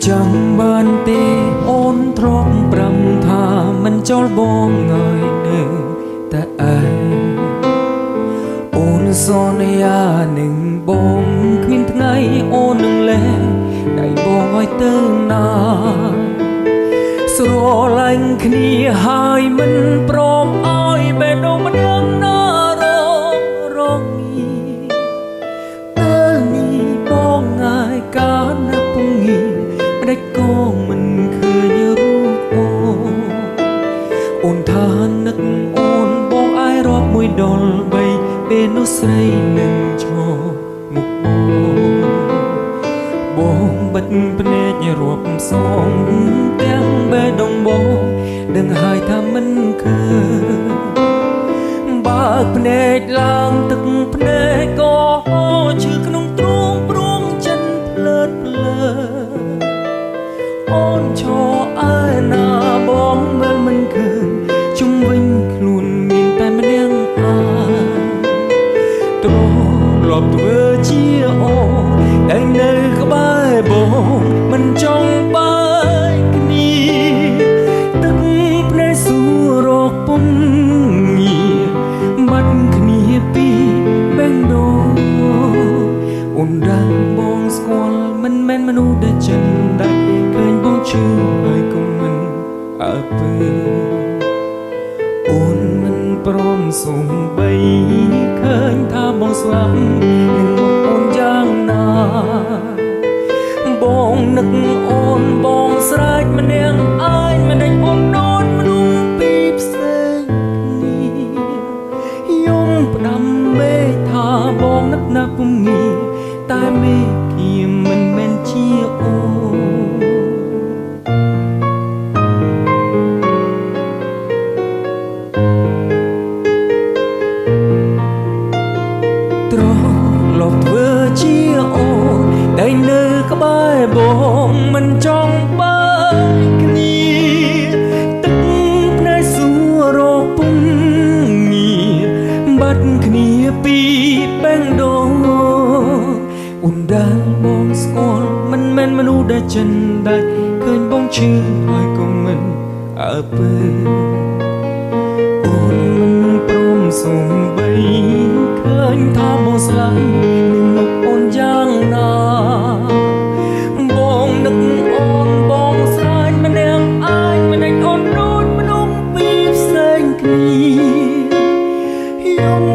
ចាំបានទេអូនទ្រពប្រាំថាមិនចោលបងហើយនៅតែឯងអូនសន្យានឹងបងគ្មានថ្ងៃអូននឹងលែងដៃបងឲ្យទៅណាស្រឡាញ់គ្នាហើយមិនព្រមឲ្យបេះដូងមិនដឹងណារងងាពេលនេះបងងាយកាលណាពុំងាម្ដេចក៏មិនឃើញរូបអូនថានឹកអូនបងអាយរាប់មួយដុលបីពេលនោះស្រីនឹងឈរមុខបងបិទភ្នែករាប់សងទាំងបេះដូងបងដឹងហើយថាមិនឃើញបើកភ្នែកឡើងទឹកភ្នែកក៏ឈឺក្នុងទ្រូងព្រួងចិនភ្លើតភ្លើអូនឈរឯណាបងមើលមិនឃើញជុំវិញខ្លួនមានតែម្នាក់អាទ្រលាប់ធ្វើជាអូនដែលនៅក្បែរបងមិនចង់បែកគ្នាទឹកភ្នែកសួររកពុំងាបាត់គ្នាពីបេះដូងអូនដែលបងស្គាល់មិនមែនមនុស្សដែលចិនដែរឃើញបងឈឺហើយក៏មិនអើពើអូនមិនព្រមសូមបីឃើញថាបងស្លាប់នឹងមកអូនយ៉ាងណាបងនឹកអូនបងស្រែកម្នាក់អាយមិនដេញអូនដូចមនុស្សពីរផ្សេងគ្នាយំផ្ដាំមេថាបងនឹកណាពុំងាតែមេគៀមមិនមែនជាអូនទ្រលប់ធ្វើជាអូនដែលនៅក្បែរបងមិនចង់បែកគ្នាទឹកភ្នែកសួររកពុំងាបាត់គ្នាពីបេះដូងអូនដែលបងស្គាល់មិនមែនមនុស្សដែលចិនដែរឃើញបងឈឺហើយក៏មិនអើពើអូនមិនព្រមសូមបីឃើញថាបងស្លាប់នឹងមកអូនយ៉ាងណាបងនឹកអូនបងស្រែកម្នាក់អាយមិនដេញអូនដូចមនុស្សពីរផ្សេងគ្នាយំ